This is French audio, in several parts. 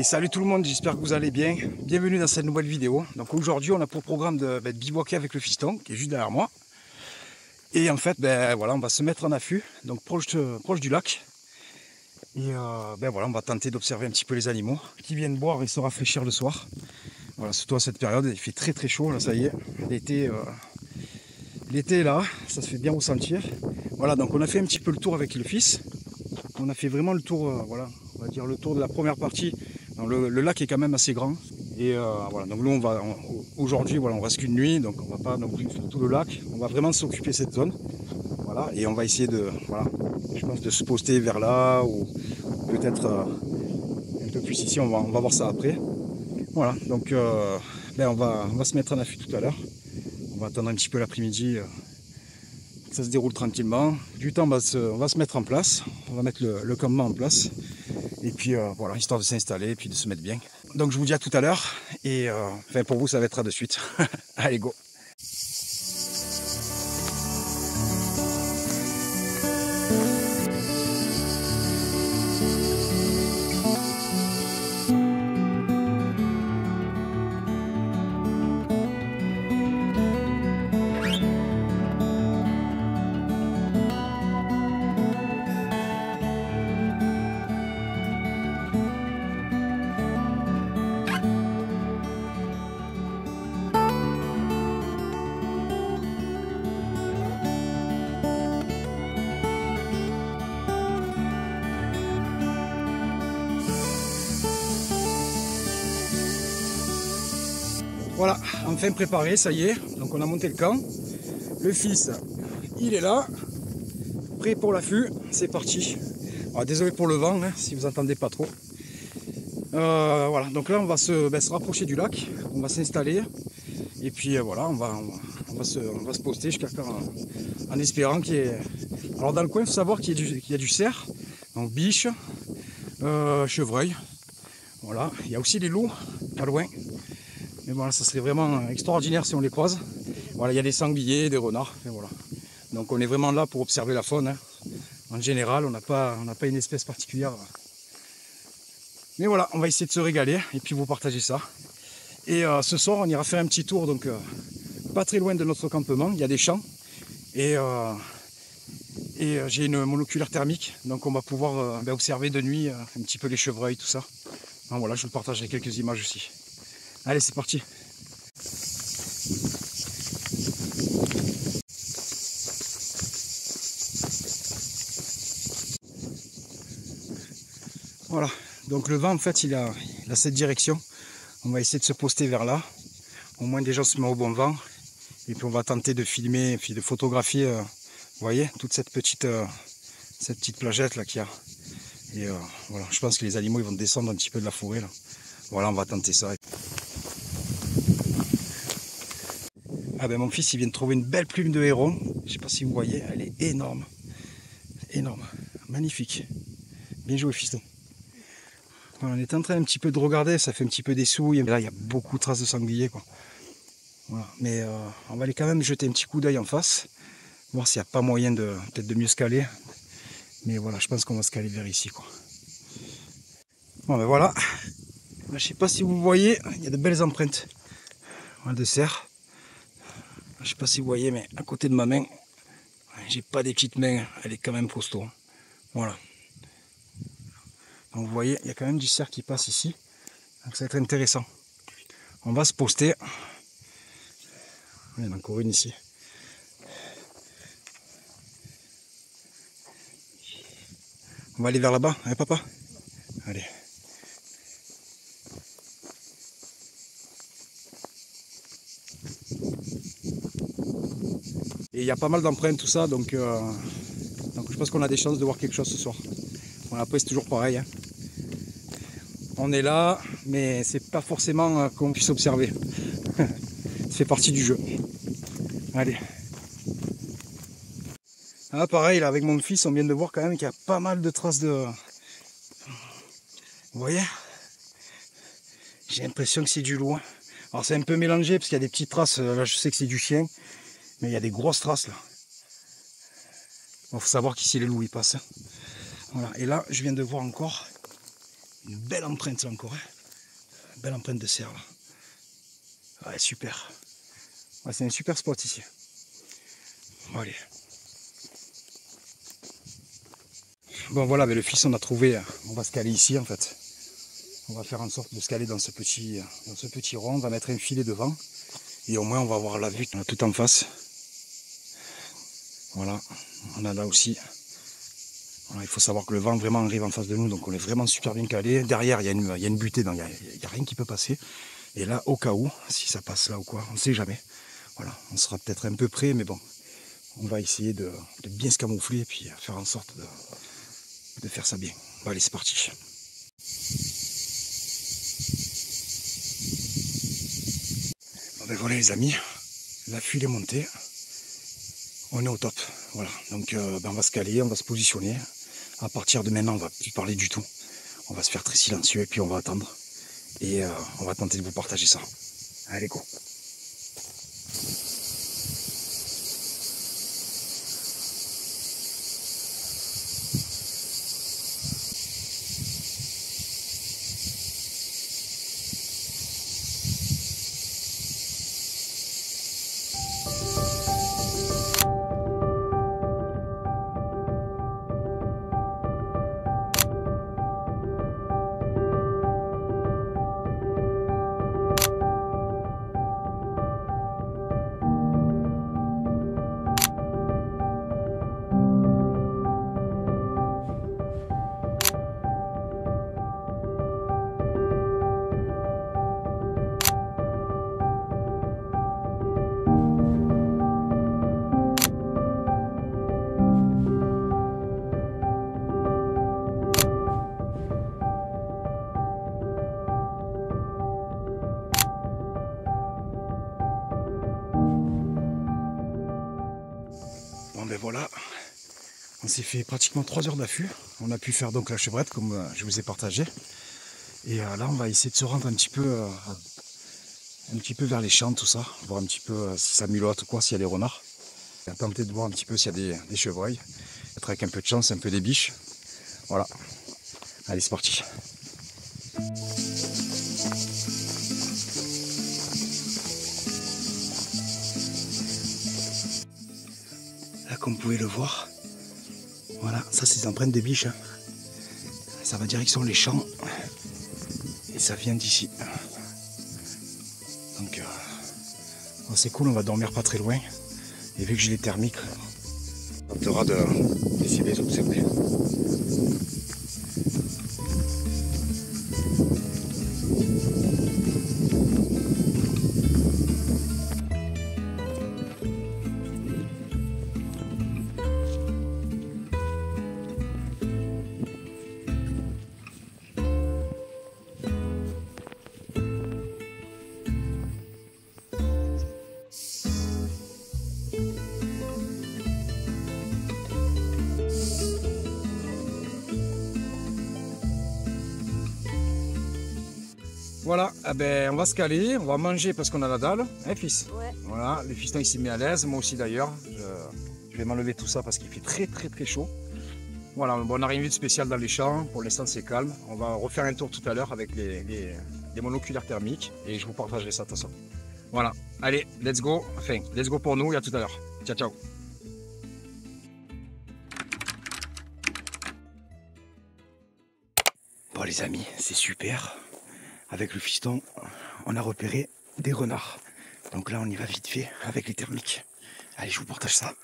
Et salut tout le monde, j'espère que vous allez bien. Bienvenue dans cette nouvelle vidéo. Donc aujourd'hui on a pour programme de bivouaquer avec le fiston qui est juste derrière moi. Et en fait voilà, on va se mettre en affût, donc proche du lac. Et voilà, on va tenter d'observer un petit peu les animaux qui viennent boire et se rafraîchir le soir. Voilà, surtout à cette période, il fait très chaud là, ça y est. L'été est là, ça se fait bien ressentir. Voilà, donc on a fait un petit peu le tour avec le fils. On a fait vraiment le tour, voilà, on va dire le tour de la première partie. Le lac est quand même assez grand. Et voilà, donc nous aujourd'hui voilà, on reste qu'une nuit, donc on va pas non plus faire tout le lac. On va vraiment s'occuper de cette zone. Voilà, et on va essayer je pense de se poster vers là ou peut-être un peu plus ici. On va voir ça après. Voilà, donc on va se mettre en affût tout à l'heure. On va attendre un petit peu l'après-midi. Ça se déroule tranquillement. Du temps, on va se mettre en place. On va mettre le campement en place. Et puis voilà, histoire de s'installer et puis de se mettre bien. Donc je vous dis à tout à l'heure. Et pour vous, ça va être à de suite. Allez, go! Voilà, enfin préparé, ça y est. Donc on a monté le camp. Le fils, il est là, prêt pour l'affût. C'est parti. Alors, désolé pour le vent, hein, si vous entendez pas trop. Voilà, donc là on va se rapprocher du lac. On va s'installer. Et puis voilà, on va se poster jusqu'à quand, en espérant qu'il y ait... Alors dans le coin, il faut savoir qu'il y a du cerf, donc biche, chevreuil. Voilà, il y a aussi des loups, pas loin. Mais voilà, ça serait vraiment extraordinaire si on les croise. Voilà, il y a des sangliers, des renards, et voilà. Donc on est vraiment là pour observer la faune. Hein. En général, on n'a pas une espèce particulière. Mais voilà, on va essayer de se régaler et puis vous partager ça. Et ce soir, on ira faire un petit tour, donc pas très loin de notre campement. Il y a des champs et j'ai une monoculaire thermique, donc on va pouvoir observer de nuit un petit peu les chevreuils, tout ça. Donc, voilà, je vous partagerai quelques images aussi. Allez, c'est parti. Voilà, donc le vent en fait il a cette direction. On va essayer de se poster vers là. Au moins déjà on se met au bon vent. Et puis on va tenter de filmer et puis de photographier, vous voyez, toute cette petite plagette là qu'il y a. Et voilà, je pense que les animaux ils vont descendre un petit peu de la forêt là. Voilà, on va tenter ça. Ah ben mon fils il vient de trouver une belle plume de héron. Je sais pas si vous voyez, elle est énorme. Énorme, magnifique. Bien joué fiston. Voilà, on est en train un petit peu de regarder, ça fait un petit peu des souilles. Et là il y a beaucoup de traces de sanglier quoi. Voilà. Mais on va aller quand même jeter un petit coup d'œil en face. Voir s'il n'y a pas moyen peut-être de mieux se caler. Mais voilà, je pense qu'on va se caler vers ici quoi. Bon ben voilà. Là, je sais pas si vous voyez, il y a de belles empreintes. Voilà, de cerf. Je sais pas si vous voyez, mais à côté de ma main, j'ai pas des petites mains, elle est quand même costaud. Voilà. Donc vous voyez, il y a quand même du cerf qui passe ici. Donc ça va être intéressant. On va se poster. Il y en a encore une ici. On va aller vers là-bas, hein papa? Allez. Et il y a pas mal d'empreintes, tout ça, donc je pense qu'on a des chances de voir quelque chose ce soir. Bon, après c'est toujours pareil. Hein. On est là, mais c'est pas forcément qu'on puisse observer. Ça fait partie du jeu. Allez. Ah, pareil, là, avec mon fils, on vient de voir quand même qu'il y a pas mal de traces de... Vous voyez? J'ai l'impression que c'est du loup. Alors c'est un peu mélangé, parce qu'il y a des petites traces. Là, je sais que c'est du chien. Mais il y a des grosses traces là. Bon, faut savoir qu'ici les loups ils passent. Voilà. Et là, je viens de voir encore une belle empreinte là encore. Hein. belle empreinte de cerf là. Ouais, super. Ouais, c'est un super spot ici. Bon, allez. Bon voilà, mais le fils on a trouvé, on va se caler ici en fait. On va faire en sorte de se caler dans ce petit rond, on va mettre un filet devant. Et au moins on va avoir la vue tout en face. Voilà, on a là aussi. Voilà, il faut savoir que le vent vraiment arrive en face de nous, donc on est vraiment super bien calé. Derrière il y a une butée, donc il n'y a rien qui peut passer. Et là au cas où, si ça passe là ou quoi, on ne sait jamais. Voilà, on sera peut-être un peu près, mais bon, on va essayer de bien se camoufler et puis faire en sorte de faire ça bien. Bon allez, c'est parti. Bon ben voilà les amis, l'affût est monté. On est au top, voilà, donc ben on va se caler, on va se positionner. À partir de maintenant, on va plus parler du tout. On va se faire très silencieux et puis on va attendre. Et on va tenter de vous partager ça. Allez, go! Bon ben voilà, on s'est fait pratiquement 3 heures d'affût. On a pu faire donc la chevrette comme je vous ai partagé. Et là on va essayer de se rendre un petit peu vers les champs, tout ça, voir un petit peu si ça mulotte ou quoi, s'il y a des renards. On va tenter de voir un petit peu s'il y a des chevreuils. Peut-être avec un peu de chance, un peu des biches. Voilà. Allez, c'est parti. Là, comme vous pouvez le voir, voilà, ça c'est les empreintes des biches. Hein. Ça va direction les champs. Et ça vient d'ici. Donc, bon, c'est cool, on va dormir pas très loin. Et vu que j'ai les thermiques, on tentera d'essayer de les observer. Voilà, eh ben, on va se caler, on va manger parce qu'on a la dalle, hein fils? Ouais. Voilà, le fiston il s'est mis à l'aise, moi aussi d'ailleurs. Je vais m'enlever tout ça parce qu'il fait très chaud. Voilà, bon, on n'a rien vu de spécial dans les champs, pour l'instant c'est calme. On va refaire un tour tout à l'heure avec les monoculaires thermiques et je vous partagerai ça de toute façon. Voilà, allez, let's go, enfin, let's go pour nous et à tout à l'heure. Ciao, ciao. Bon les amis, c'est super. Avec le fiston, on a repéré des renards. Donc là, on y va vite fait avec les thermiques. Allez, je vous partage ça.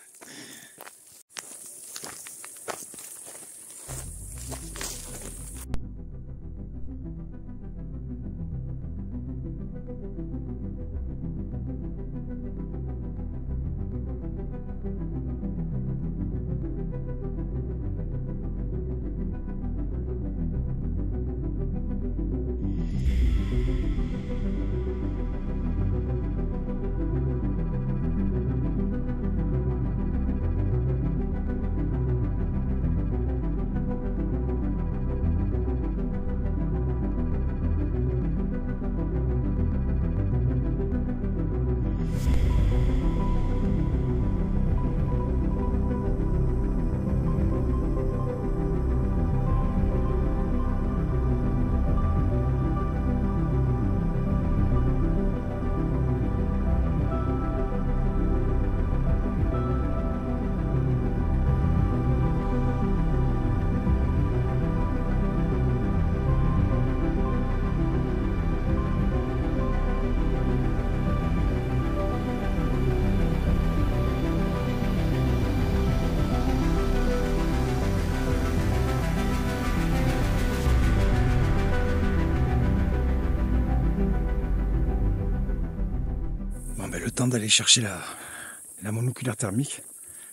temps d'aller chercher la monoculaire thermique.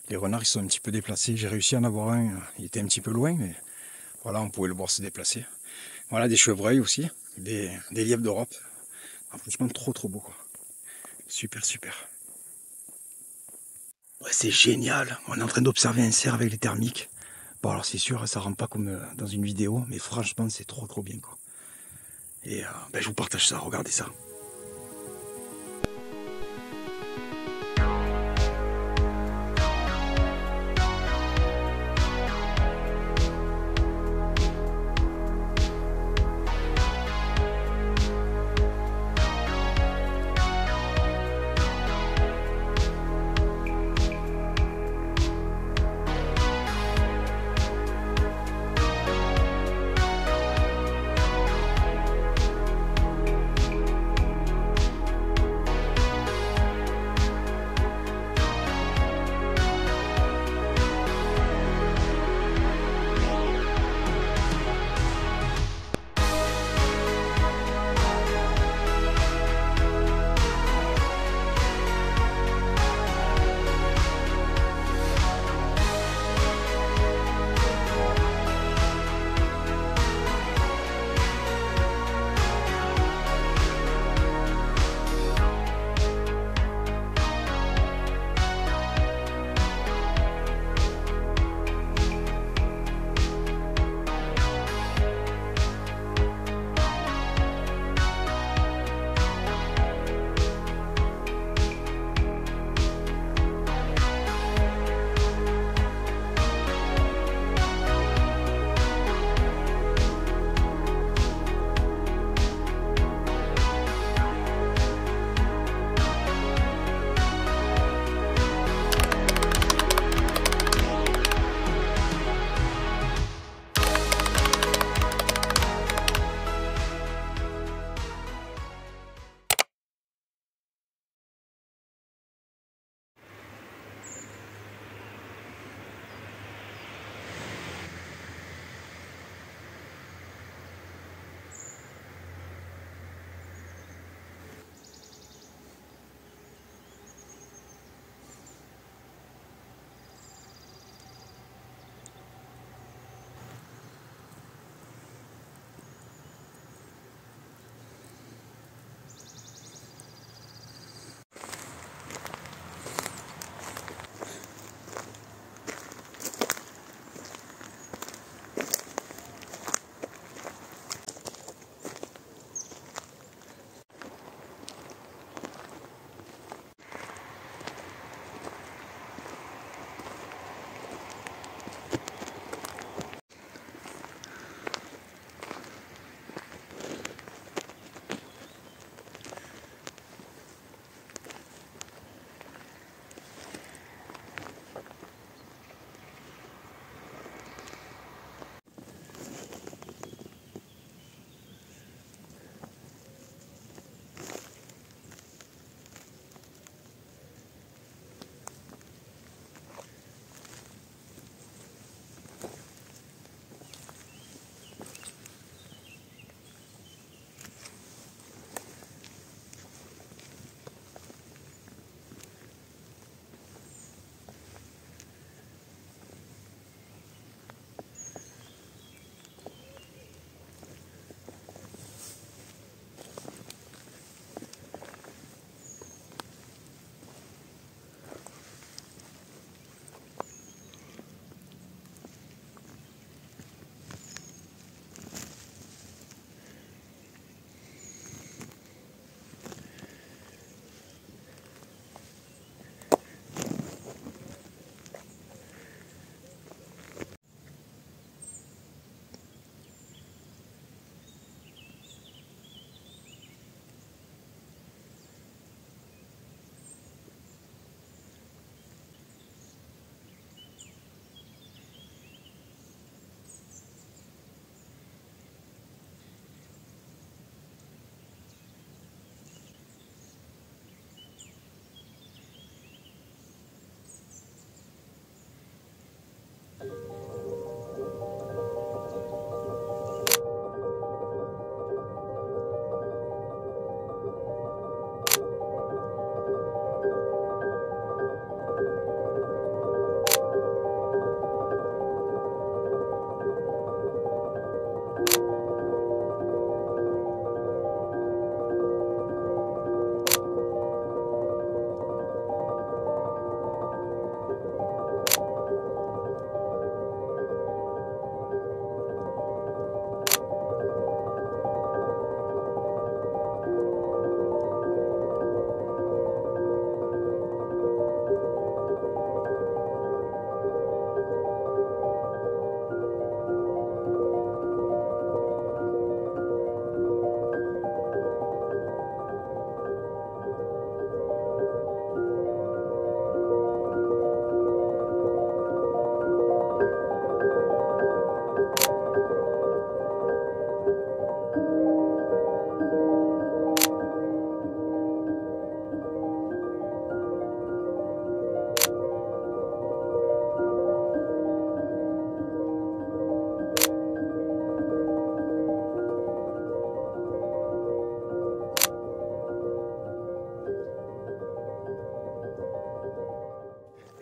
Les renards ils sont un petit peu déplacés. J'ai réussi à en avoir un, il était un petit peu loin, mais voilà, on pouvait le voir se déplacer. Voilà, des chevreuils aussi, des lièvres d'Europe. Ah, franchement, trop beau, quoi. Super, super. Ouais, c'est génial. On est en train d'observer un cerf avec les thermiques. Bon, alors c'est sûr, ça rentre pas comme dans une vidéo, mais franchement, c'est trop bien, quoi. Et ben, je vous partage ça, regardez ça.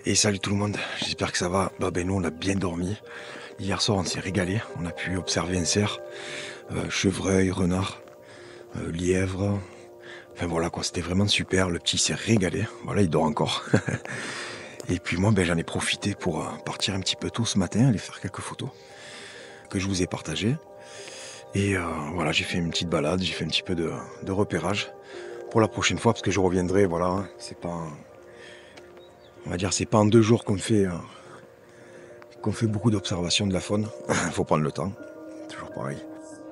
Et salut tout le monde, j'espère que ça va. Ben nous on a bien dormi. Hier soir on s'est régalé, on a pu observer un cerf, chevreuil, renard, lièvre. Enfin voilà quoi, c'était vraiment super, le petit s'est régalé. Voilà, il dort encore. Et puis moi j'en ai profité pour partir un petit peu tôt ce matin, aller faire quelques photos que je vous ai partagées. Et voilà, j'ai fait une petite balade, j'ai fait un petit peu de repérage pour la prochaine fois, parce que je reviendrai, voilà, hein, c'est pas... On va dire c'est pas en 2 jours qu'on fait beaucoup d'observations de la faune. Faut prendre le temps, toujours pareil.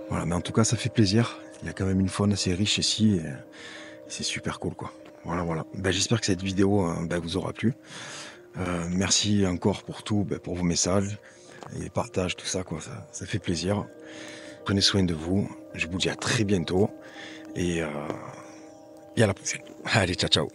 Voilà, mais en tout cas ça fait plaisir. Il y a quand même une faune assez riche ici et c'est super cool quoi. Voilà. Ben, j'espère que cette vidéo vous aura plu. Merci encore pour tout, pour vos messages et les partages, tout ça quoi. Ça fait plaisir. Prenez soin de vous. Je vous dis à très bientôt et à la prochaine. Allez, ciao ciao.